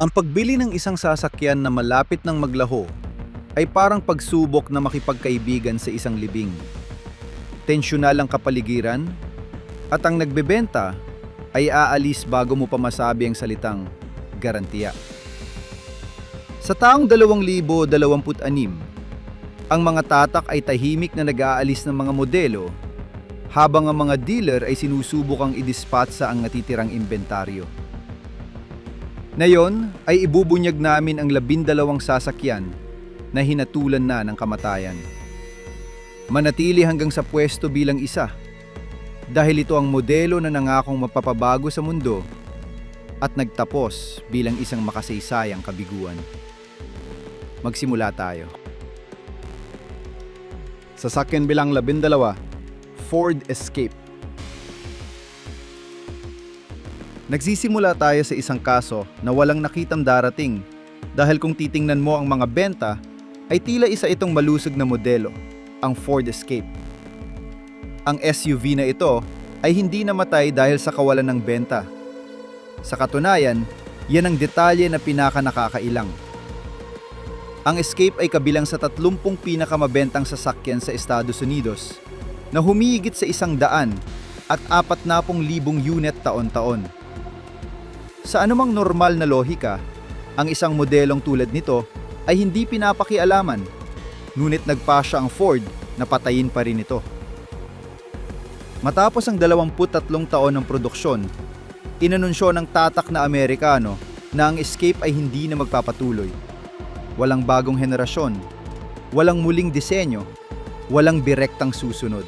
Ang pagbili ng isang sasakyan na malapit ng maglaho ay parang pagsubok na makipagkaibigan sa isang libing. Tensyonal ang kapaligiran at ang nagbebenta ay aalis bago mo pa masabi ang salitang garantiya. Sa taong 2026, ang mga tatak ay tahimik na nag-aalis ng mga modelo habang ang mga dealer ay sinusubukang i-dispatch sa ang natitirang inventaryo. Ngayon ay ibubunyag namin ang 12 sasakyan na hinatulan na ng kamatayan. Manatili hanggang sa pwesto bilang isa dahil ito ang modelo na nangakong mapapabago sa mundo at nagtapos bilang isang makasaysayang kabiguan. Magsimula tayo. Sasakyan bilang 12, Ford Escape. Nagsisimula tayo sa isang kaso na walang nakitang darating dahil kung titingnan mo ang mga benta ay tila isa itong malusog na modelo, ang Ford Escape. Ang SUV na ito ay hindi namatay dahil sa kawalan ng benta. Sa katunayan, yan ang detalye na pinakanakakailang. Ang Escape ay kabilang sa 30 pinakamabentang sasakyan sa Estados Unidos na humihigit sa 100 at 40,000 unit taon-taon. Sa anumang normal na lohika, ang isang modelong tulad nito ay hindi pinapakialaman, ngunit nagpasya ang Ford na patayin pa rin ito. Matapos ang 23 taon ng produksyon, inanunsyo ng tatak na Amerikano na ang Escape ay hindi na magpapatuloy. Walang bagong henerasyon, walang muling disenyo, walang direktang susunod.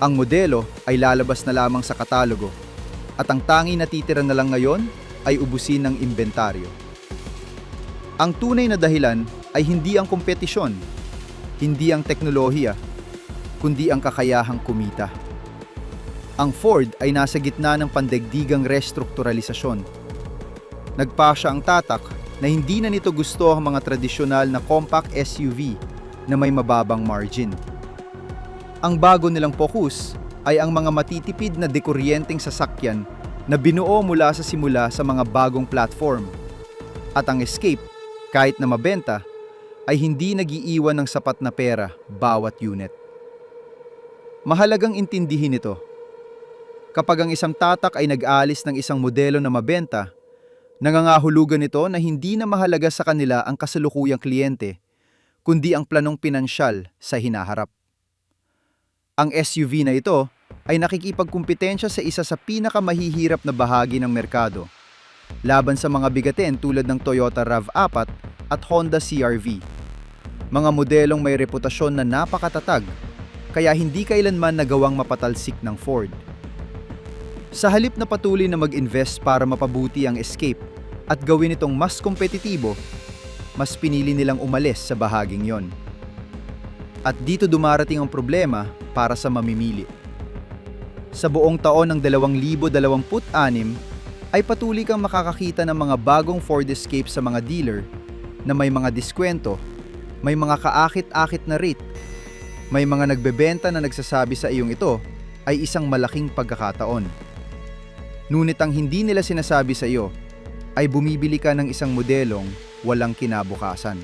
Ang modelo ay lalabas na lamang sa katalogo at ang tanging natitira na lang ngayon ay ubusin ng inventaryo. Ang tunay na dahilan ay hindi ang kompetisyon, hindi ang teknolohiya, kundi ang kakayahang kumita. Ang Ford ay nasa gitna ng pandaigdigang restrukturalisasyon. Nagpasya ang tatak na hindi na nito gusto ang mga tradisyonal na compact SUV na may mababang margin. Ang bago nilang focus ay ang mga matitipid na dekuryenteng sasakyan na binuo mula sa simula sa mga bagong platform. At ang Escape, kahit na mabenta, ay hindi nag-iiwan ng sapat na pera bawat unit. Mahalagang intindihin ito. Kapag ang isang tatak ay nag-alis ng isang modelo na mabenta, nangangahulugan ito na hindi na mahalaga sa kanila ang kasalukuyang kliyente, kundi ang planong pinansyal sa hinaharap. Ang SUV na ito ay nakikipagkumpetensya sa isa sa pinakamahihirap na bahagi ng merkado, laban sa mga bigatin tulad ng Toyota RAV4 at Honda CR-V. Mga modelong may reputasyon na napakatatag, kaya hindi kailanman nagawang mapatalsik ng Ford. Sa halip na patuloy na mag-invest para mapabuti ang Escape at gawin itong mas kompetitibo, mas pinili nilang umalis sa bahaging yon. At dito dumarating ang problema para sa mamimili. Sa buong taon ng 2026 ay patuloy kang makakakita ng mga bagong Ford Escape sa mga dealer na may mga diskwento, may mga kaakit-akit na rate, may mga nagbebenta na nagsasabi sa iyong ito ay isang malaking pagkakataon. Ngunit ang hindi nila sinasabi sa iyo ay bumibili ka ng isang modelong walang kinabukasan.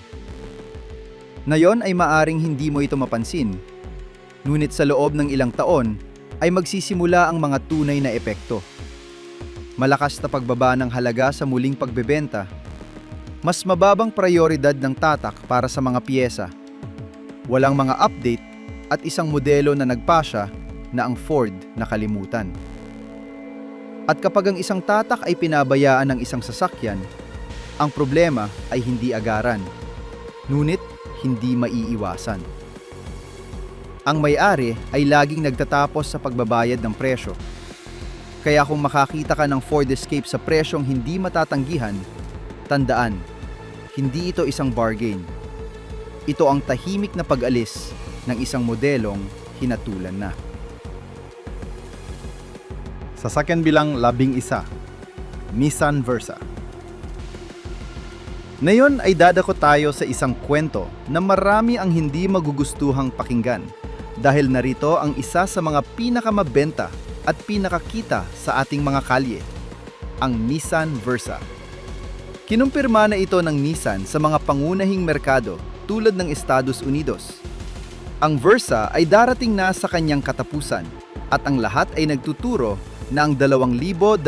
Ngayon ay maaring hindi mo ito mapansin, ngunit sa loob ng ilang taon ay magsisimula ang mga tunay na epekto. Malakas na pagbaba ng halaga sa muling pagbebenta, mas mababang prayoridad ng tatak para sa mga piyesa, walang mga update at isang modelo na nagpasya na ang Ford nakalimutan. At kapag ang isang tatak ay pinabayaan ng isang sasakyan, ang problema ay hindi agaran, ngunit hindi maiiwasan. Ang may-ari ay laging nagtatapos sa pagbabayad ng presyo. Kaya kung makakita ka ng Ford Escape sa presyong hindi matatanggihan, tandaan, hindi ito isang bargain. Ito ang tahimik na pag-alis ng isang modelong hinatulan na. Sasakyan bilang 11, Nissan Versa. Ngayon ay dadako tayo sa isang kwento na marami ang hindi magugustuhang pakinggan dahil narito ang isa sa mga pinakamabenta at pinakakita sa ating mga kalye, ang Nissan Versa. Kinumpirma na ito ng Nissan sa mga pangunahing merkado tulad ng Estados Unidos. Ang Versa ay darating na sa kanyang katapusan at ang lahat ay nagtuturo na ang 2026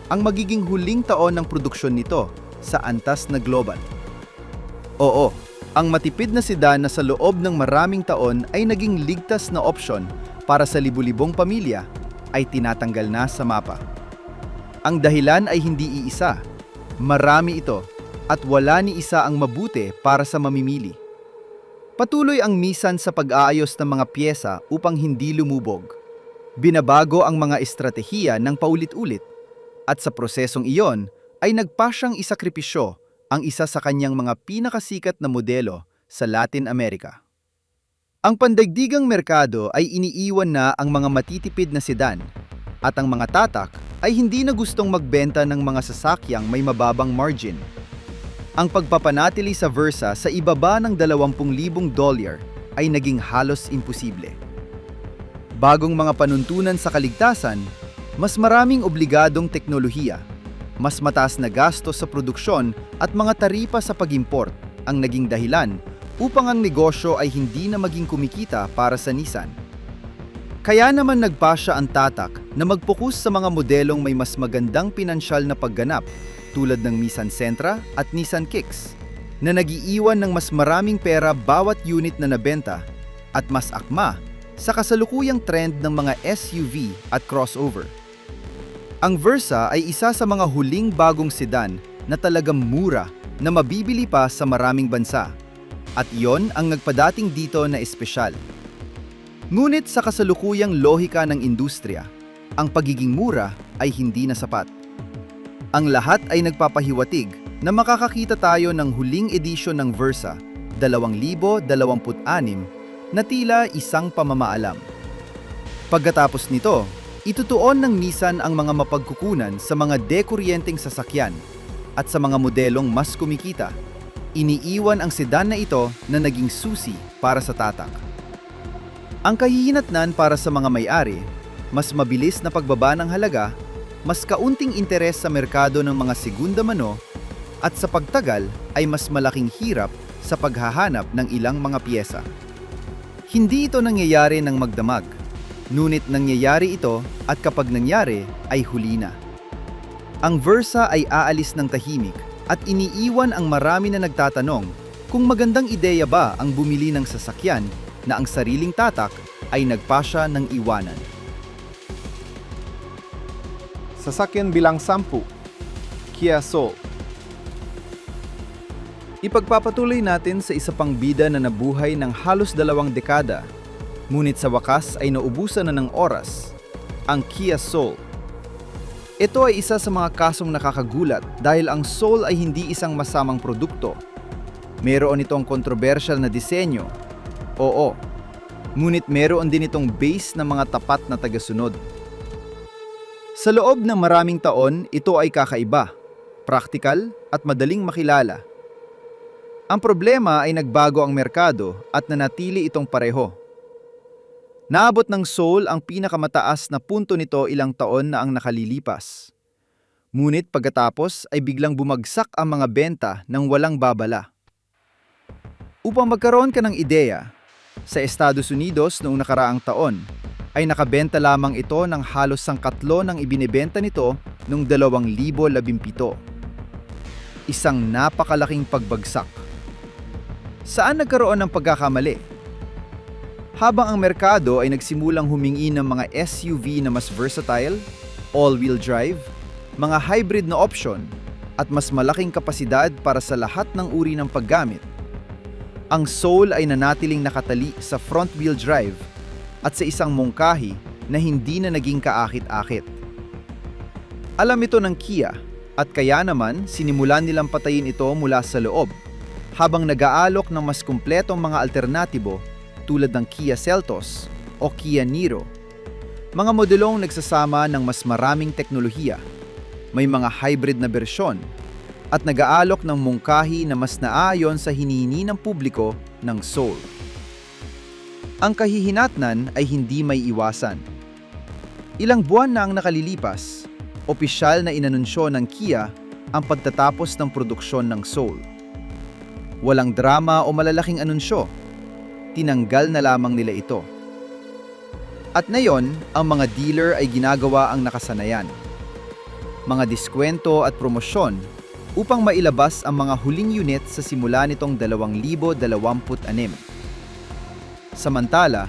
ang magiging huling taon ng produksyon nito sa antas na global. Oo, ang matipid na sedan na sa loob ng maraming taon ay naging ligtas na opsyon para sa libu-libong pamilya ay tinatanggal na sa mapa. Ang dahilan ay hindi iisa. Marami ito at wala ni isa ang mabuti para sa mamimili. Patuloy ang Nissan sa pag-aayos ng mga piyesa upang hindi lumubog. Binabago ang mga estratehiya ng paulit-ulit at sa prosesong iyon ay nagpa siyang isakripisyo ang isa sa kanyang mga pinakasikat na modelo sa Latin America. Ang pandaigdigang merkado ay iniiwan na ang mga matitipid na sedan at ang mga tatak ay hindi na gustong magbenta ng mga sasakyang may mababang margin. Ang pagpapanatili sa Versa sa ibaba ng $20,000 ay naging halos imposible. Bagong mga panuntunan sa kaligtasan, mas maraming obligadong teknolohiya, mas mataas na gasto sa produksyon at mga taripa sa pag-import ang naging dahilan upang ang negosyo ay hindi na maging kumikita para sa Nissan. Kaya naman nagpasya ang tatak na mag-focus sa mga modelong may mas magandang pinansyal na pagganap tulad ng Nissan Sentra at Nissan Kicks na nag-iiwan ng mas maraming pera bawat unit na nabenta at mas akma sa kasalukuyang trend ng mga SUV at crossover. Ang Versa ay isa sa mga huling bagong sedan na talagang mura na mabibili pa sa maraming bansa at iyon ang nagpadating dito na espesyal. Ngunit sa kasalukuyang lohika ng industriya, ang pagiging mura ay hindi na sapat. Ang lahat ay nagpapahiwatig na makakakita tayo ng huling edisyon ng Versa 2026 na tila isang pamamaalam. Pagkatapos nito, itutuon ng Nissan ang mga mapagkukunan sa mga dekuryenteng sasakyan at sa mga modelong mas kumikita. Iniiwan ang sedan na ito na naging susi para sa tatak. Ang kahihinatnan para sa mga may-ari, mas mabilis na pagbaba ng halaga, mas kaunting interes sa merkado ng mga segunda mano, at sa pagtagal ay mas malaking hirap sa paghahanap ng ilang mga piyesa. Hindi ito nangyayari ng magdamag, ngunit nangyayari ito at kapag nangyari ay huli na. Ang Versa ay aalis ng tahimik at iniiwan ang marami na nagtatanong kung magandang ideya ba ang bumili ng sasakyan na ang sariling tatak ay nagpasya ng iwanan. Sasakyan bilang 10, Kia Soul. Ipagpapatuloy natin sa isa pang bida na nabuhay ng halos 2 dekada, ngunit sa wakas ay naubusan na ng oras, ang Kia Soul. Ito ay isa sa mga kasong nakakagulat dahil ang Soul ay hindi isang masamang produkto. Meron itong kontrobersyal na disenyo, oo, ngunit meron din itong base na mga tapat na tagasunod. Sa loob ng maraming taon, ito ay kakaiba, praktikal at madaling makilala. Ang problema ay nagbago ang merkado at nanatili itong pareho. Naabot ng Soul ang pinakamataas na punto nito ilang taon na ang nakalilipas. Ngunit pagkatapos ay biglang bumagsak ang mga benta ng walang babala. Upang magkaroon ka ng ideya, sa Estados Unidos noong nakaraang taon, ay nakabenta lamang ito ng halos sangkatlo ng ibinebenta nito noong 2017. Isang napakalaking pagbagsak. Saan nagkaroon ng pagkakamali? Habang ang merkado ay nagsimulang humingi ng mga SUV na mas versatile, all-wheel drive, mga hybrid na option, at mas malaking kapasidad para sa lahat ng uri ng paggamit, ang Soul ay nanatiling nakatali sa front-wheel drive at sa isang mungkahi na hindi na naging kaakit-akit. Alam ito ng Kia at kaya naman sinimulan nilang patayin ito mula sa loob habang nag-aalok ng mas kumpletong mga alternatibo tulad ng Kia Seltos o Kia Niro. Mga modelong nagsasama ng mas maraming teknolohiya, may mga hybrid na bersyon, at nag-aalok ng mungkahi na mas naaayon sa hinihini ng publiko ng Soul. Ang kahihinatnan ay hindi may iwasan. Ilang buwan na ang nakalilipas, opisyal na inanunsyo ng Kia ang pagtatapos ng produksyon ng Soul. Walang drama o malalaking anunsyo. Tinanggal na lamang nila ito. At ngayon, ang mga dealer ay ginagawa ang nakasanayan. Mga diskwento at promosyon upang mailabas ang mga huling unit sa simula nitong 2026. Samantala,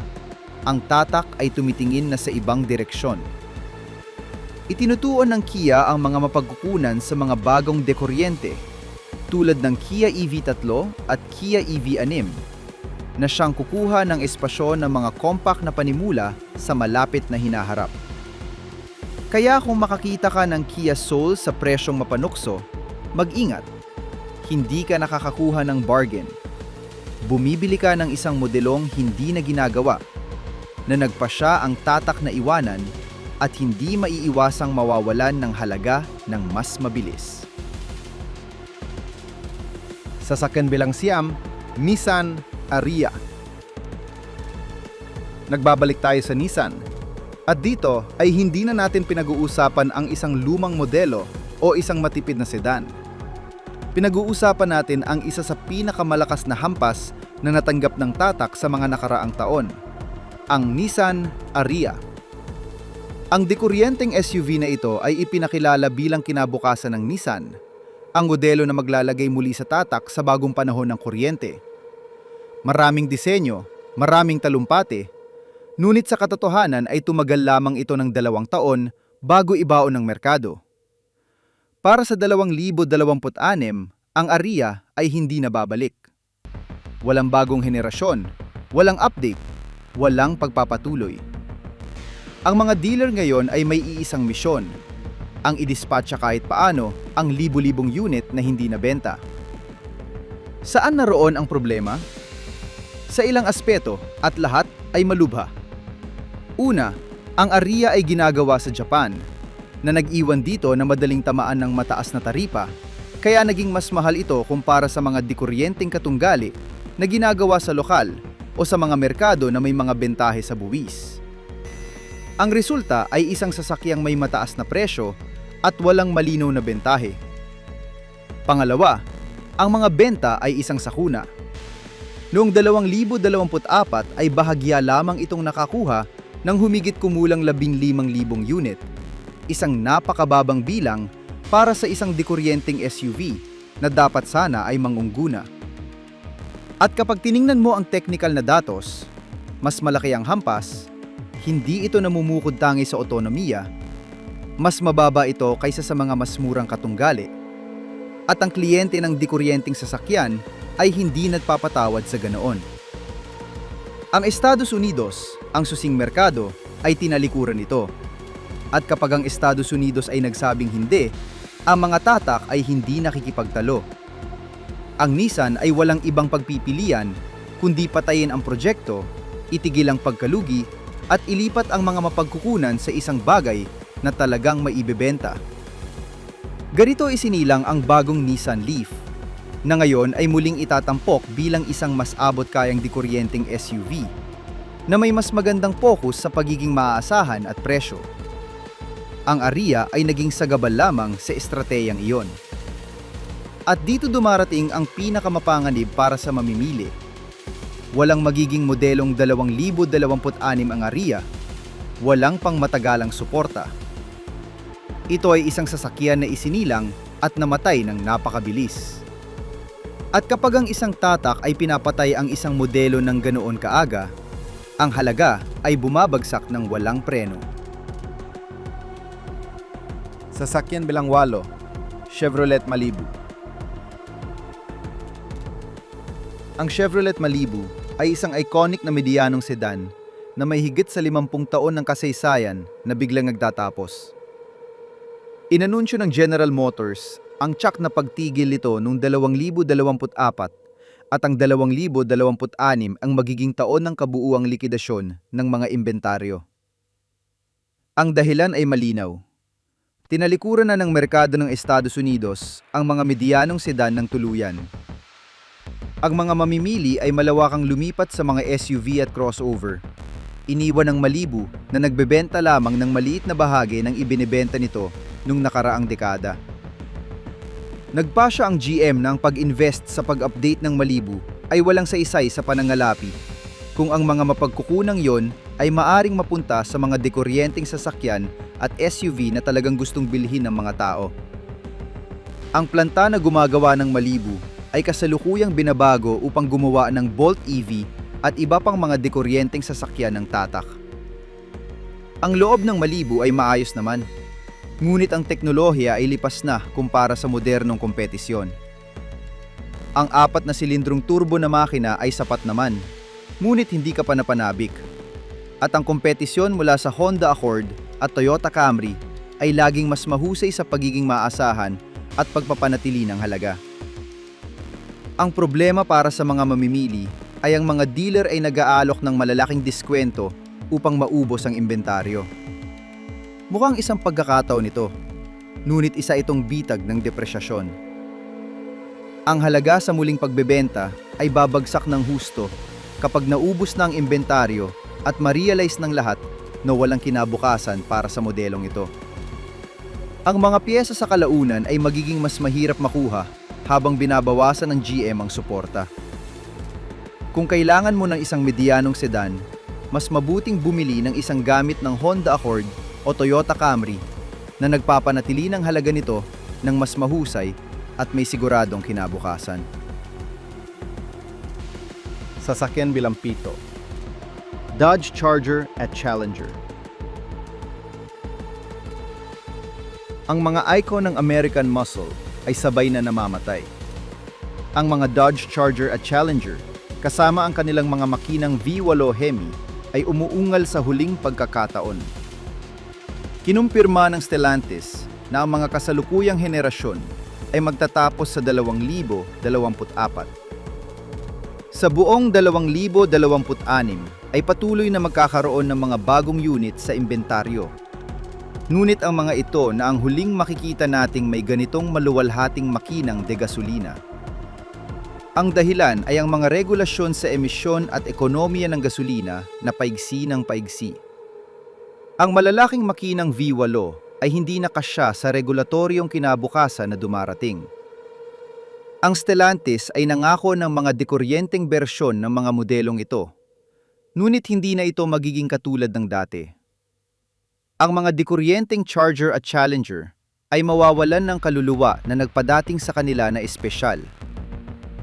ang tatak ay tumitingin na sa ibang direksyon. Itinutuon ng Kia ang mga mapagkukunan sa mga bagong dekuryente tulad ng Kia EV3 at Kia EV6 na siyang kukuha ng espasyo ng mga compact na panimula sa malapit na hinaharap. Kaya kung makakita ka ng Kia Soul sa presyong mapanukso, mag-ingat. Hindi ka nakakakuha ng bargain. Bumibili ka ng isang modelong hindi na ginagawa, na nagpasya ang tatak na iwanan at hindi maiiwasang mawawalan ng halaga ng mas mabilis. Sasakyan bilang siyam, Nissan Ariya. Nagbabalik tayo sa Nissan. At dito ay hindi na natin pinag-uusapan ang isang lumang modelo o isang matipid na sedan. Pinag-uusapan natin ang isa sa pinakamalakas na hampas na natanggap ng tatak sa mga nakaraang taon, ang Nissan Ariya. Ang dekuryenteng SUV na ito ay ipinakilala bilang kinabukasan ng Nissan, ang modelo na maglalagay muli sa tatak sa bagong panahon ng kuryente. Maraming disenyo, maraming talumpati, ngunit sa katotohanan ay tumagal lamang ito ng 2 taon bago ibaon ng merkado. Para sa 2026, ang Ariya ay hindi na babalik. Walang bagong henerasyon, walang update, walang pagpapatuloy. Ang mga dealer ngayon ay may iisang misyon, ang idispatcha kahit paano ang libu-libong unit na hindi nabenta. Saan naroon ang problema? Sa ilang aspeto at lahat ay malubha. Una, ang Ariya ay ginagawa sa Japan, na nag-iwan dito na madaling tamaan ng mataas na taripa, kaya naging mas mahal ito kumpara sa mga dekuryenteng katunggali na ginagawa sa lokal o sa mga merkado na may mga bentahe sa buwis. Ang resulta ay isang sasakyang may mataas na presyo at walang malinaw na bentahe. Pangalawa, ang mga benta ay isang sakuna. Noong 2024 ay bahagya lamang itong nakakuha ng humigit kumulang 15,000 unit, isang napakababang bilang para sa isang dekuryenteng SUV na dapat sana ay mangungguna. At kapag tiningnan mo ang technical na datos, mas malaki ang hampas, hindi ito namumukod tangi sa otonomiya, mas mababa ito kaysa sa mga mas murang katunggali. At ang kliyente ng dekuryenteng sasakyan ay hindi nagpapatawad sa ganoon. Ang Estados Unidos, ang susing merkado, ay tinalikuran nito. At kapag ang Estados Unidos ay nagsabing hindi, ang mga tatak ay hindi nakikipagtalo. Ang Nissan ay walang ibang pagpipilian kundi patayin ang proyekto, itigil ang pagkalugi at ilipat ang mga mapagkukunan sa isang bagay na talagang maibebenta. Ganito isinilang ang bagong Nissan Leaf, na ngayon ay muling itatampok bilang isang mas abot-kayang dekuryenteng SUV, na may mas magandang focus sa pagiging maaasahan at presyo. Ang Ariya ay naging sagabal lamang sa estratehiyang iyon. At dito dumarating ang pinakamapanganib para sa mamimili. Walang magiging modelong 2026 ang Ariya, walang pangmatagalang suporta. Ito ay isang sasakyan na isinilang at namatay ng napakabilis. At kapag ang isang tatak ay pinapatay ang isang modelo ng ganoon kaaga, ang halaga ay bumabagsak ng walang preno. Sasakyan bilang 8, Chevrolet Malibu. Ang Chevrolet Malibu ay isang iconic na medyanong sedan na may higit sa 50 taon ng kasaysayan na biglang nagtatapos. Inanunsyo ng General Motors ang tiyak na pagtigil nito noong 2024 at ang 2026 ang magiging taon ng kabuuang likidasyon ng mga inventaryo. Ang dahilan ay malinaw. Tinalikuran na ng merkado ng Estados Unidos ang mga medyanong sedan ng tuluyan. Ang mga mamimili ay malawakang lumipat sa mga SUV at crossover. Iniwan ng Malibu na nagbebenta lamang ng maliit na bahagi ng ibinebenta nito nung nakaraang dekada. Nagpasya ang GM na ang pag-invest sa pag-update ng Malibu ay walang saysay sa panangalapi, kung ang mga mapagkukunang yon ay maaring mapunta sa mga dekuryenteng sasakyan at SUV na talagang gustong bilhin ng mga tao. Ang planta na gumagawa ng Malibu ay kasalukuyang binabago upang gumawa ng Bolt EV at iba pang mga dekuryenteng sasakyan ng tatak. Ang loob ng Malibu ay maayos naman, ngunit ang teknolohiya ay lipas na kumpara sa modernong kompetisyon. Ang 4 na silindrong turbo na makina ay sapat naman, ngunit hindi ka pa napanabik. At ang kompetisyon mula sa Honda Accord at Toyota Camry ay laging mas mahusay sa pagiging maasahan at pagpapanatili ng halaga. Ang problema para sa mga mamimili ay ang mga dealer ay nag-aalok ng malalaking diskwento upang maubos ang inventaryo. Mukhang isang pagkakataon ito, ngunit isa itong bitag ng depresyasyon. Ang halaga sa muling pagbebenta ay babagsak ng husto kapag naubos na ang inventaryo at ma-realize ng lahat na walang kinabukasan para sa modelong ito. Ang mga piyesa sa kalaunan ay magiging mas mahirap makuha habang binabawasan ng GM ang suporta. Kung kailangan mo ng isang medyanong sedan, mas mabuting bumili ng isang gamit ng Honda Accord o Toyota Camry na nagpapanatili ng halaga nito ng mas mahusay at may siguradong kinabukasan. Sasakyan bilang pito. Dodge Charger at Challenger. Ang mga icon ng American muscle ay sabay na namamatay. Ang mga Dodge Charger at Challenger, kasama ang kanilang mga makinang V8 Hemi, ay umuungal sa huling pagkakataon. Kinumpirma ng Stellantis na ang mga kasalukuyang henerasyon ay magtatapos sa 2024. Sa buong 2026 ay patuloy na magkakaroon ng mga bagong unit sa inventaryo. Ngunit ang mga ito na ang huling makikita nating may ganitong maluwalhating makinang de gasolina. Ang dahilan ay ang mga regulasyon sa emisyon at ekonomiya ng gasolina na paigsi ng paigsi. Ang malalaking makinang V8 ay hindi nakasya sa regulatoryong kinabukasan na dumarating. Ang Stellantis ay nangako ng mga dekuryenteng bersyon ng mga modelong ito, ngunit hindi na ito magiging katulad ng dati. Ang mga dekuryenteng Charger at Challenger ay mawawalan ng kaluluwa na nagpadating sa kanila na espesyal.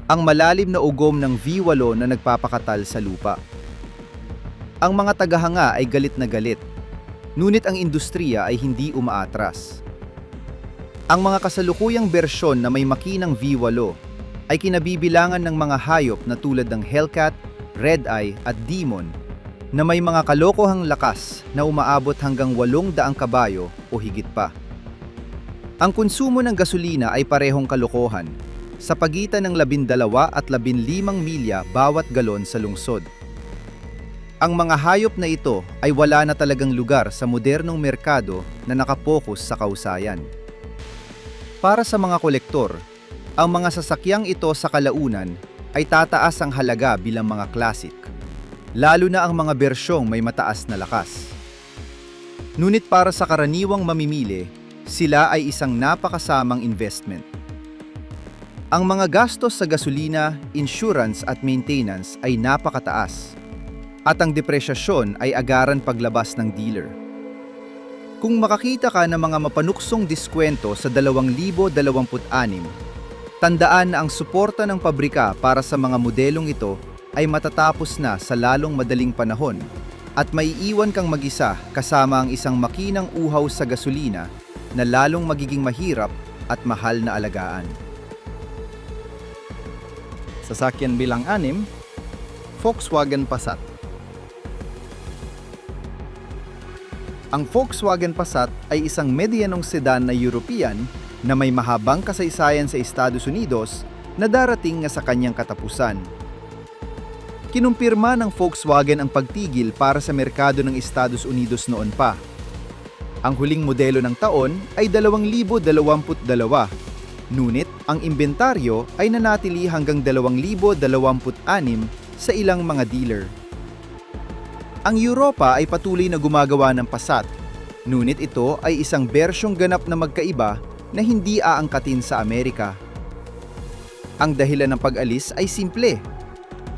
Ang malalim na ugom ng V8 na nagpapakatal sa lupa. Ang mga tagahanga ay galit na galit, ngunit ang industriya ay hindi umaatras. Ang mga kasalukuyang bersyon na may makinang V8 ay kinabibilangan ng mga hayop na tulad ng Hellcat, Red Eye at Demon na may mga kalokohang lakas na umaabot hanggang 800 kabayo o higit pa. Ang konsumo ng gasolina ay parehong kalokohan, sa pagitan ng 12 at 15 milya bawat galon sa lungsod. Ang mga hayop na ito ay wala na talagang lugar sa modernong merkado na nakapokus sa kausayan. Para sa mga kolektor, ang mga sasakyang ito sa kalaunan ay tataas ang halaga bilang mga classic, lalo na ang mga bersyong may mataas na lakas. Ngunit para sa karaniwang mamimili, sila ay isang napakasamang investment. Ang mga gastos sa gasolina, insurance at maintenance ay napakataas, at ang depresyasyon ay agaran paglabas ng dealer. Kung makakita ka ng mga mapanuksong diskwento sa 2026, tandaan na ang suporta ng pabrika para sa mga modelong ito ay matatapos na sa lalong madaling panahon at maiiwan kang mag-isa kasama ang isang makinang uhaw sa gasolina na lalong magiging mahirap at mahal na alagaan. Sasakyan bilang 6, Volkswagen Passat. Ang Volkswagen Passat ay isang medyanong sedan na European na may mahabang kasaysayan sa Estados Unidos na darating nga sa kanyang katapusan. Kinumpirma ng Volkswagen ang pagtigil para sa merkado ng Estados Unidos noon pa. Ang huling modelo ng taon ay 2022, ngunit ang inventaryo ay nanatili hanggang 2026 sa ilang mga dealer. Ang Europa ay patuloy na gumagawa ng Passat, ngunit ito ay isang bersyong ganap na magkaiba na hindi aangkatin sa Amerika. Ang dahilan ng pag-alis ay simple.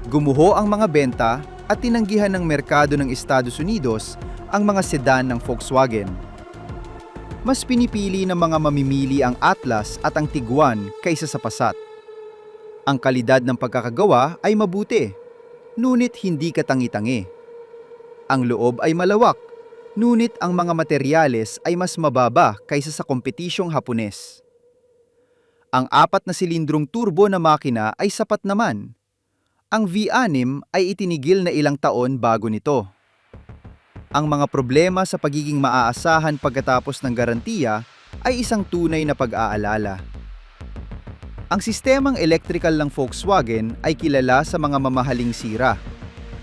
Gumuho ang mga benta at tinanggihan ng merkado ng Estados Unidos ang mga sedan ng Volkswagen. Mas pinipili ng mga mamimili ang Atlas at ang Tiguan kaysa sa Passat. Ang kalidad ng pagkakagawa ay mabuti, ngunit hindi katangi-tangi. Ang loob ay malawak, ngunit ang mga materyales ay mas mababa kaysa sa kompetisyong Hapones. Ang 4 na silindrong turbo na makina ay sapat naman. Ang V6 ay itinigil na ilang taon bago nito. Ang mga problema sa pagiging maaasahan pagkatapos ng garantiya ay isang tunay na pag-aalala. Ang sistemang electrical ng Volkswagen ay kilala sa mga mamahaling sira,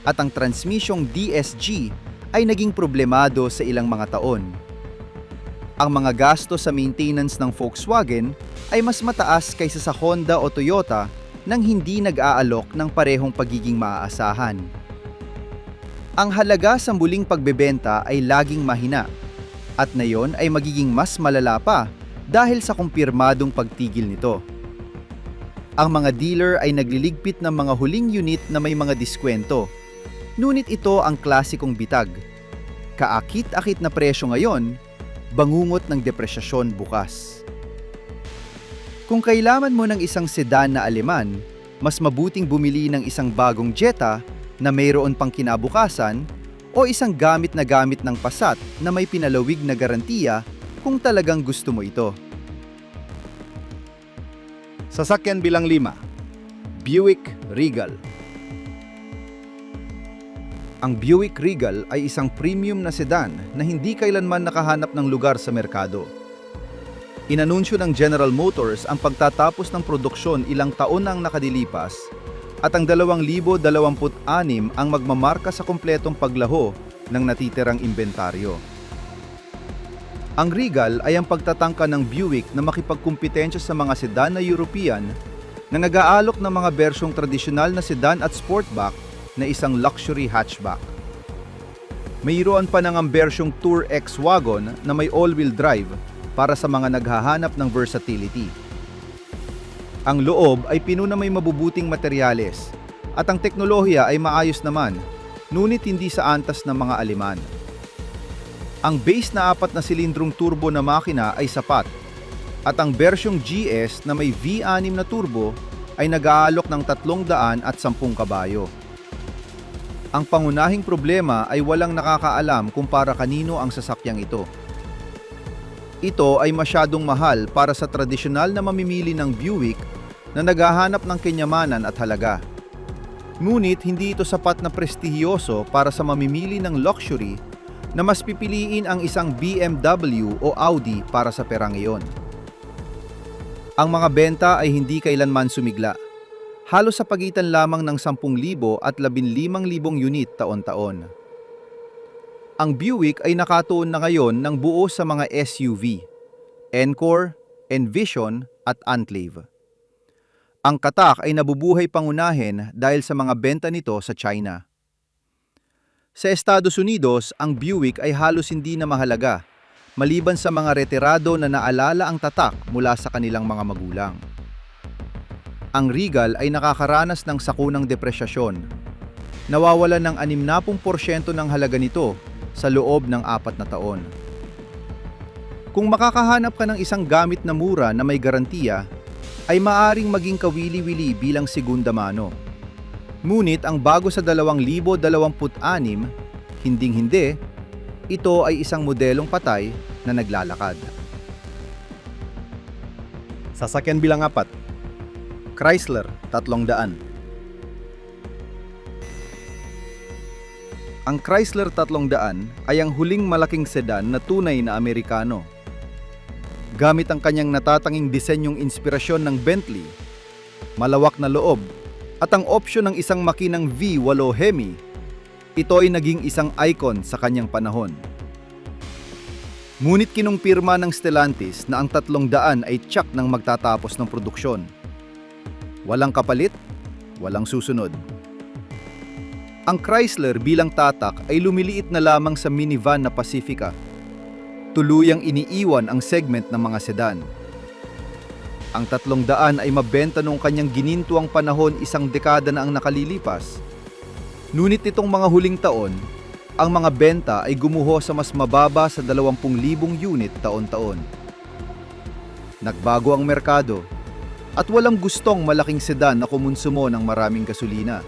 at ang transmisyong DSG ay naging problemado sa ilang mga taon. Ang mga gasto sa maintenance ng Volkswagen ay mas mataas kaysa sa Honda o Toyota nang hindi nag-aalok ng parehong pagiging maaasahan. Ang halaga sa muling pagbebenta ay laging mahina, at ngayon ay magiging mas malala pa dahil sa kumpirmadong pagtigil nito. Ang mga dealer ay nagliligpit ng mga huling unit na may mga diskwento, ngunit ito ang klasikong bitag. Kaakit-akit na presyo ngayon, bangungot ng depresyasyon bukas. Kung kailangan mo ng isang sedan na Aleman, mas mabuting bumili ng isang bagong Jetta na mayroon pang kinabukasan o isang gamit ng Passat na may pinalawig na garantiya kung talagang gusto mo ito. Sasakyan bilang 5. Buick Regal. Ang Buick Regal ay isang premium na sedan na hindi kailanman nakahanap ng lugar sa merkado. Inanunsyo ng General Motors ang pagtatapos ng produksyon ilang taon nang nakadilipas, at ang 2026 ang magmamarka sa kumpletong paglaho ng natitirang inventaryo. Ang Regal ay ang pagtatangka ng Buick na makipagkumpetensya sa mga sedan na European na nag-aalok ng mga bersyong tradisyonal na sedan at sportback na isang luxury hatchback. Mayroon pa ng ang bersyong Tour X Wagon na may all-wheel drive para sa mga naghahanap ng versatility. Ang loob ay pinuno na may mabubuting materyales at ang teknolohiya ay maayos naman, ngunit hindi sa antas ng mga Aleman. Ang base na 4 na silindrong turbo na makina ay sapat, at ang bersyong GS na may V6 na turbo ay nag-aalok ng 310 kabayo. Ang pangunahing problema ay walang nakakaalam kung para kanino ang sasakyang ito. Ito ay masyadong mahal para sa tradisyonal na mamimili ng Buick na naghahanap ng kenyamanan at halaga. Ngunit hindi ito sapat na prestihiyoso para sa mamimili ng luxury na mas pipiliin ang isang BMW o Audi para sa perang iyon. Ang mga benta ay hindi kailanman sumigla, halos sa pagitan lamang ng 10,000 at 15,000 unit taon-taon. Ang Buick ay nakatuon na ngayon ng buo sa mga SUV, Encore, Envision at Enclave. Ang katak ay nabubuhay pangunahin dahil sa mga benta nito sa China. Sa Estados Unidos, ang Buick ay halos hindi na mahalaga, maliban sa mga retirado na naalala ang tatak mula sa kanilang mga magulang. Ang Regal ay nakakaranas ng sakunang depresyasyon. Nawawalan ng 60% ng halaga nito sa loob ng 4 na taon. Kung makakahanap ka ng isang gamit na mura na may garantiya, ay maaring maging kawili-wili bilang segunda mano. Ngunit ang bago sa 2026, hinding-hindi, ito ay isang modelong patay na naglalakad. Sasakyan bilang 4. Chrysler 300. Ang Chrysler 300 ay ang huling malaking sedan na tunay na Amerikano. Gamit ang kanyang natatanging disenyong inspirasyon ng Bentley, malawak na loob, at ang opsyon ng isang makinang V8 Hemi, ito ay naging isang icon sa kanyang panahon. Ngunit kinumpirma ng Stellantis na ang 300 ay tiyak ng magtatapos ng produksyon. Walang kapalit, walang susunod. Ang Chrysler bilang tatak ay lumiliit na lamang sa minivan na Pacifica. Tuluyang iniiwan ang segment ng mga sedan. Ang 300 ay mabenta noong kanyang ginintuang panahon, isang dekada na ang nakalilipas. Ngunit nitong mga huling taon, ang mga benta ay gumuho sa mas mababa sa 20,000 unit taon-taon. Nagbago ang merkado at walang gustong malaking sedan na kumonsumo ng maraming gasolina.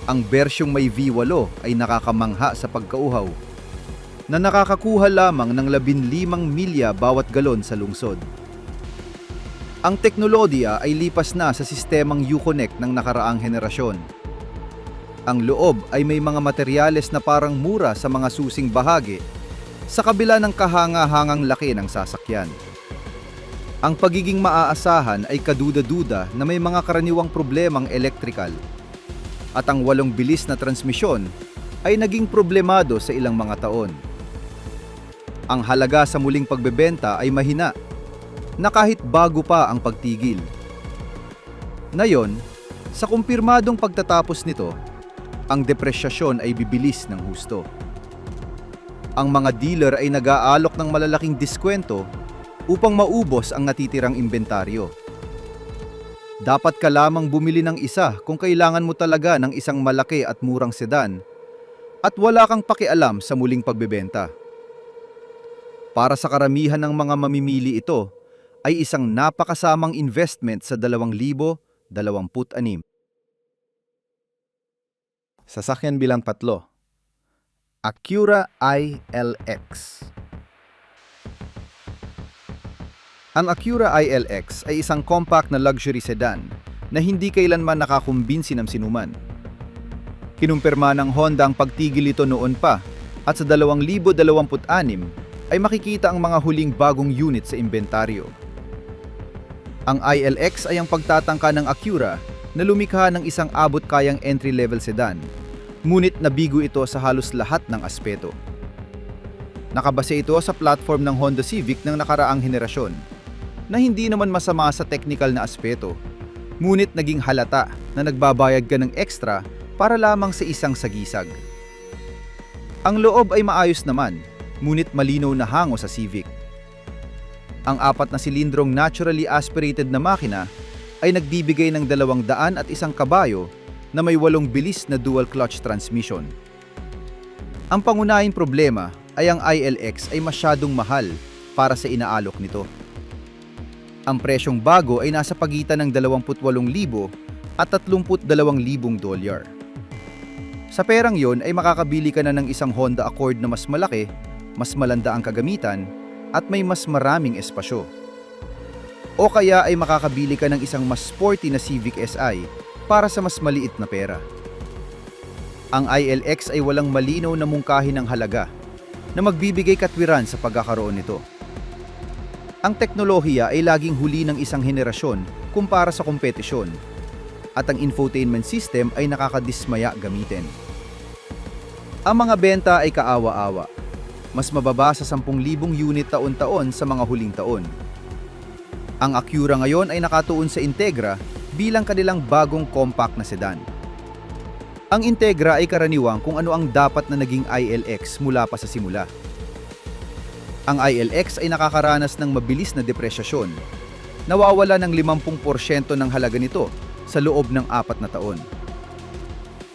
Ang bersyong may V8 ay nakakamangha sa pagkauhaw, na nakakakuha lamang ng 15 milya bawat galon sa lungsod. Ang teknolohiya ay lipas na sa sistemang Uconnect ng nakaraang henerasyon. Ang loob ay may mga materyales na parang mura sa mga susing bahagi, sa kabila ng kahanga-hangang laki ng sasakyan. Ang pagiging maaasahan ay kaduda-duda na may mga karaniwang problemang elektrikal, at ang 8 bilis na transmisyon ay naging problemado sa ilang mga taon. Ang halaga sa muling pagbebenta ay mahina, na kahit bago pa ang pagtigil. Ngayon, sa kumpirmadong pagtatapos nito, ang depresyasyon ay bibilis ng husto. Ang mga dealer ay nag-aalok ng malalaking diskwento upang maubos ang natitirang inventaryo. Dapat ka lamang bumili ng isa kung kailangan mo talaga ng isang malaki at murang sedan at wala kang pakialam sa muling pagbebenta. Para sa karamihan ng mga mamimili, ito ay isang napakasamang investment sa 2026. Sasakyan bilang 3. Acura ILX. Ang Acura ILX ay isang compact na luxury sedan na hindi kailanman nakakumbinsi ng sinuman. Kinumpirma ng Honda ang pagtigil ito noon pa, at sa 2026 ay makikita ang mga huling bagong unit sa inventaryo. Ang ILX ay ang pagtatangka ng Acura na lumikha ng isang abot-kayang entry-level sedan, ngunit nabigo ito sa halos lahat ng aspeto. Nakabase ito sa platform ng Honda Civic ng nakaraang henerasyon, na hindi naman masama sa technical na aspeto, ngunit naging halata na nagbabayad ka ng extra para lamang sa isang sagisag. Ang loob ay maayos naman, ngunit malinaw na hango sa Civic. Ang 4 na silindrong naturally aspirated na makina ay nagbibigay ng 201 kabayo na may 8 bilis na dual clutch transmission. Ang pangunahing problema ay ang ILX ay masyadong mahal para sa inaalok nito. Ang presyong bago ay nasa pagitan ng 28,000 at 32,000 dolyar. Sa perang yon ay makakabili ka na ng isang Honda Accord na mas malaki, mas malanda ang kagamitan, at may mas maraming espasyo. O kaya ay makakabili ka ng isang mas sporty na Civic Si para sa mas maliit na pera. Ang ILX ay walang malinaw na mungkahi ng halaga na magbibigay katwiran sa pagkakaroon nito. Ang teknolohiya ay laging huli ng isang henerasyon kumpara sa kompetisyon, at ang infotainment system ay nakakadismaya gamitin. Ang mga benta ay kaawa-awa, mas mababa sa 10,000 unit taon-taon sa mga huling taon. Ang Acura ngayon ay nakatuon sa Integra bilang kanilang bagong compact na sedan. Ang Integra ay karaniwang kung ano ang dapat na naging ILX mula pa sa simula. Ang ILX ay nakakaranas ng mabilis na depresyasyon, nawawala ng 50% ng halaga nito sa loob ng 4 na taon.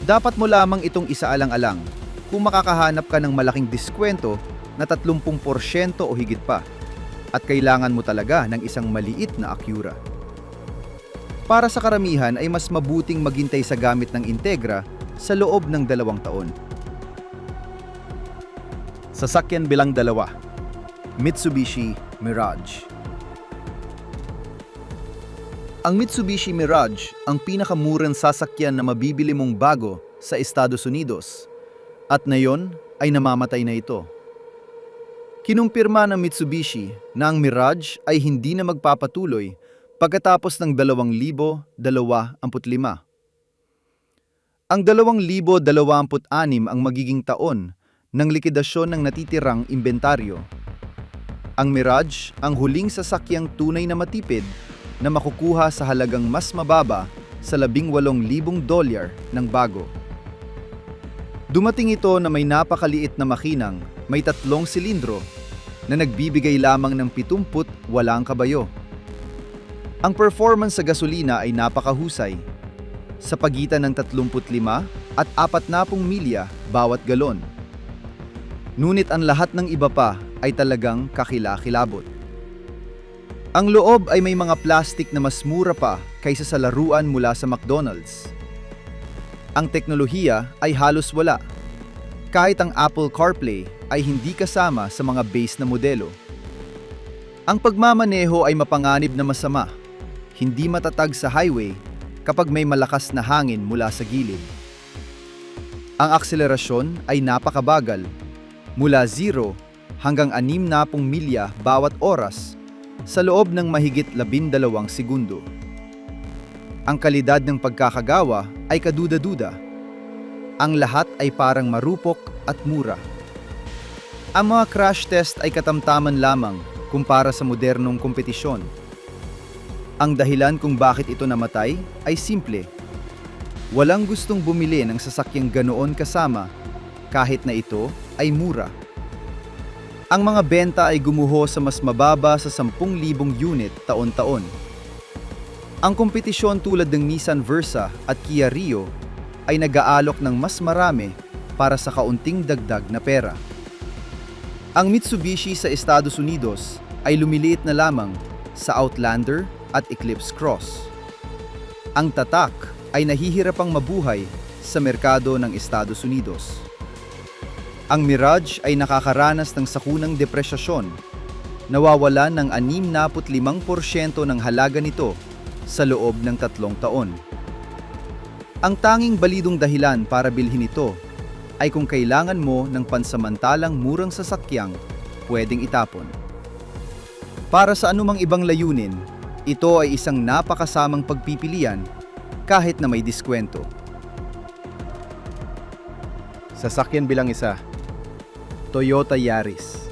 Dapat mo lamang itong isaalang-alang kung makakahanap ka ng malaking diskwento na 30% o higit pa, at kailangan mo talaga ng isang maliit na Acura. Para sa karamihan ay mas mabuting maghintay sa gamit ng Integra sa loob ng 2 taon. Sasakyan bilang 2. Mitsubishi Mirage. Ang Mitsubishi Mirage ang pinakamurang sasakyan na mabibili mong bago sa Estados Unidos, at ngayon ay namamatay na ito. Kinumpirma ng Mitsubishi na ang Mirage ay hindi na magpapatuloy pagkatapos ng 2025. Ang 2026 ang magiging taon ng likidasyon ng natitirang inventaryo. Ang Mirage ang huling sasakyang tunay na matipid na makukuha sa halagang mas mababa sa 18,000 dolyar ng bago. Dumating ito na may napakaliit na makinang may 3 silindro na nagbibigay lamang ng 78 kabayo. Ang performance sa gasolina ay napakahusay. Sa pagitan ng 35 at 40 milya bawat galon. Ngunit ang lahat ng iba pa ay talagang kakilakilabot. Ang loob ay may mga plastik na mas mura pa kaysa sa laruan mula sa McDonald's. Ang teknolohiya ay halos wala. Kahit ang Apple CarPlay ay hindi kasama sa mga base na modelo. Ang pagmamaneho ay mapanganib na masama. Hindi matatag sa highway kapag may malakas na hangin mula sa gilid. Ang akselerasyon ay napakabagal, mula 0 hanggang 60 milya bawat oras sa loob ng mahigit 12 segundo. Ang kalidad ng pagkakagawa ay kaduda-duda. Ang lahat ay parang marupok at mura. Ang mga crash test ay katamtaman lamang kumpara sa modernong kompetisyon. Ang dahilan kung bakit ito namatay ay simple. Walang gustong bumili ng sasakyang ganoon kasama kahit na ito ay mura. Ang mga benta ay gumuho sa mas mababa sa 10,000 unit taon-taon. Ang kompetisyon tulad ng Nissan Versa at Kia Rio ay nag-aalok ng mas marami para sa kaunting dagdag na pera. Ang Mitsubishi sa Estados Unidos ay lumiliit na lamang sa Outlander at Eclipse Cross. Ang tatak ay nahihirapang mabuhay sa merkado ng Estados Unidos. Ang Mirage ay nakakaranas ng sakunang depresyasyon, nawawalan ng 65% ng halaga nito sa loob ng 3 taon. Ang tanging balidong dahilan para bilhin ito ay kung kailangan mo ng pansamantalang murang sasakyang pwedeng itapon. Para sa anumang ibang layunin, ito ay isang napakasamang pagpipilian kahit na may diskwento. Sasakyan bilang isa. Toyota Yaris.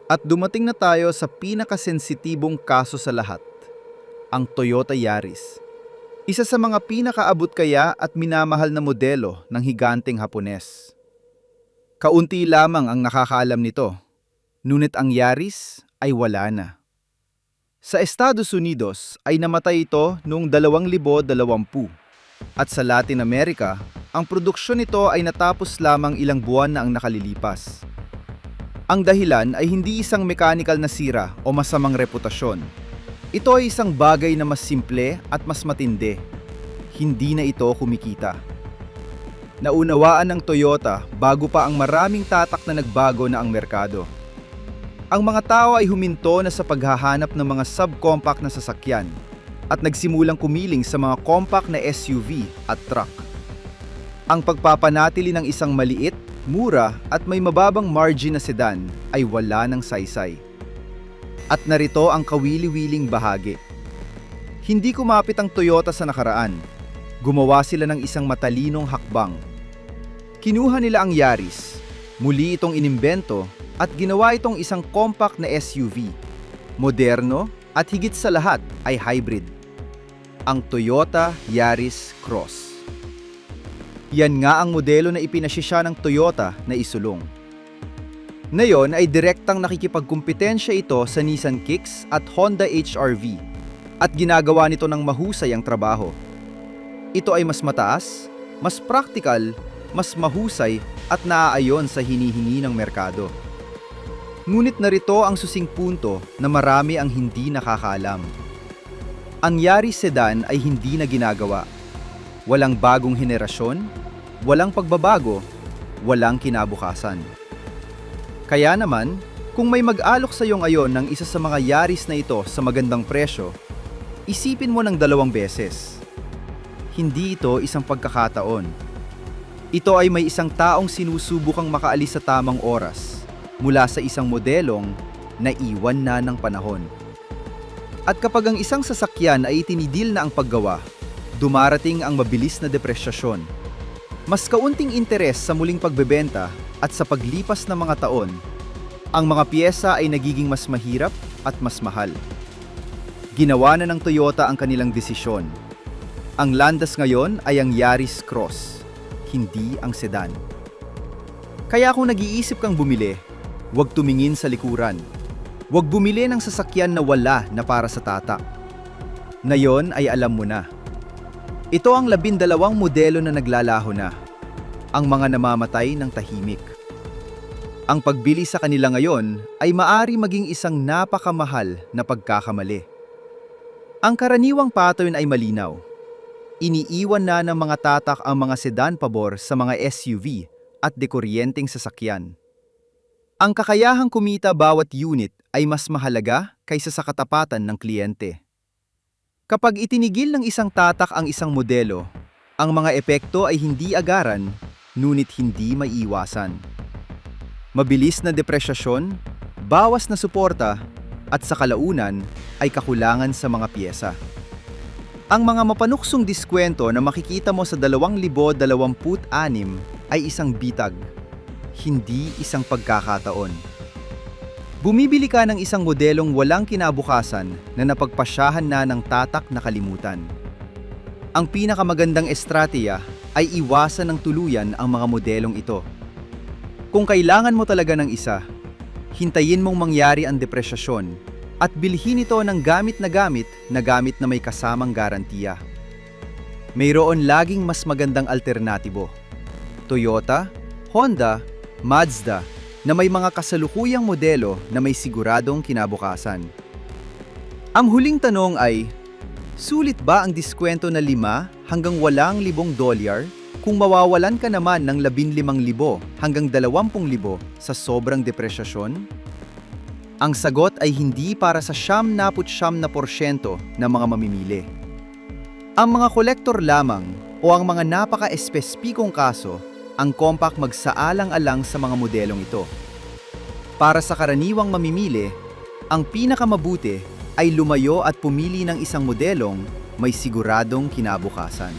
At dumating na tayo sa pinakasensitibong kaso sa lahat, ang Toyota Yaris. Isa sa mga pinakaabot kaya at minamahal na modelo ng higanteng Hapones. Kaunti lamang ang nakakaalam nito, ngunit ang Yaris ay wala na. Sa Estados Unidos ay namatay ito noong 2020 at sa Latin America, ang produksyon nito ay natapos lamang ilang buwan na ang nakalilipas. Ang dahilan ay hindi isang mechanical na sira o masamang reputasyon. Ito ay isang bagay na mas simple at mas matindi. Hindi na ito kumikita. Naunawaan ng Toyota bago pa ang maraming tatak na nagbago na ang merkado. Ang mga tao ay huminto na sa paghahanap ng mga subcompact na sasakyan at nagsimulang kumiling sa mga compact na SUV at truck. Ang pagpapanatili ng isang maliit, mura at may mababang margin na sedan ay wala ng saysay. At narito ang kawili-wiling bahagi. Hindi kumapit ang Toyota sa nakaraan. Gumawa sila ng isang matalinong hakbang. Kinuha nila ang Yaris, muli itong inimbento at ginawa itong isang compact na SUV. Moderno at higit sa lahat ay hybrid. Ang Toyota Yaris Cross. Yan nga ang modelo na ipinasisya ng Toyota na isulong. Ngayon ay direktang nakikipagkumpetensya ito sa Nissan Kicks at Honda HR-V at ginagawa nito ng mahusay ang trabaho. Ito ay mas mataas, mas praktikal, mas mahusay at naaayon sa hinihingi ng merkado. Ngunit narito ang susing punto na marami ang hindi nakakaalam. Ang Yaris sedan ay hindi na ginagawa. Walang bagong henerasyon, walang pagbabago, walang kinabukasan. Kaya naman, kung may mag-alok sa iyo ngayon ng isa sa mga Yaris na ito sa magandang presyo, isipin mo ng 2 beses. Hindi ito isang pagkakataon. Ito ay may isang taong sinusubukang makaalis sa tamang oras mula sa isang modelong naiwan na ng panahon. At kapag ang isang sasakyan ay itinidil na ang paggawa, dumarating ang mabilis na depresyasyon. Mas kaunting interes sa muling pagbebenta at sa paglipas ng mga taon, ang mga piyesa ay nagiging mas mahirap at mas mahal. Ginawa na ng Toyota ang kanilang desisyon. Ang landas ngayon ay ang Yaris Cross, hindi ang sedan. Kaya kung nag-iisip kang bumili, huwag tumingin sa likuran. Huwag bumili ng sasakyan na wala na para sa tatak. Ngayon ay alam mo na. Ito ang 12 modelo na naglalaho na. Ang mga namamatay ng tahimik. Ang pagbili sa kanila ngayon ay maari maging isang napakamahal na pagkakamali. Ang karaniwang pattern ay malinaw. Iniiwan na ng mga tatak ang mga sedan pabor sa mga SUV at dekuryenteng sasakyan. Ang kakayahang kumita bawat unit ay mas mahalaga kaysa sa katapatan ng kliyente. Kapag itinigil ng isang tatak ang isang modelo, ang mga epekto ay hindi agaran, ngunit hindi maiiwasan. Mabilis na depresyasyon, bawas na suporta, at sa kalaunan ay kakulangan sa mga piyesa. Ang mga mapanuksong diskwento na makikita mo sa 2026 ay isang bitag, hindi isang pagkakataon. Bumibili ka ng isang modelong walang kinabukasan na napagpasyahan na ng tatak na kalimutan. Ang pinakamagandang estratehiya ay iwasan ng tuluyan ang mga modelong ito. Kung kailangan mo talaga ng isa, hintayin mong mangyari ang depresyasyon at bilhin ito ng gamit na may kasamang garantiya. Mayroon laging mas magandang alternatibo. Toyota, Honda, Mazda na may mga kasalukuyang modelo na may siguradong kinabukasan. Ang huling tanong ay, sulit ba ang diskwento na 5 hanggang $8,000 kung mawawalan ka naman ng 15,000 hanggang 20,000 sa sobrang depresyasyon? Ang sagot ay hindi para sa 99% ng mga mamimili. Ang mga kolektor lamang o ang mga napaka-espespikong kaso ang compact magsaalang-alang sa mga modelong ito. Para sa karaniwang mamimili, ang pinakamabuti ay lumayo at pumili ng isang modelong may siguradong kinabukasan.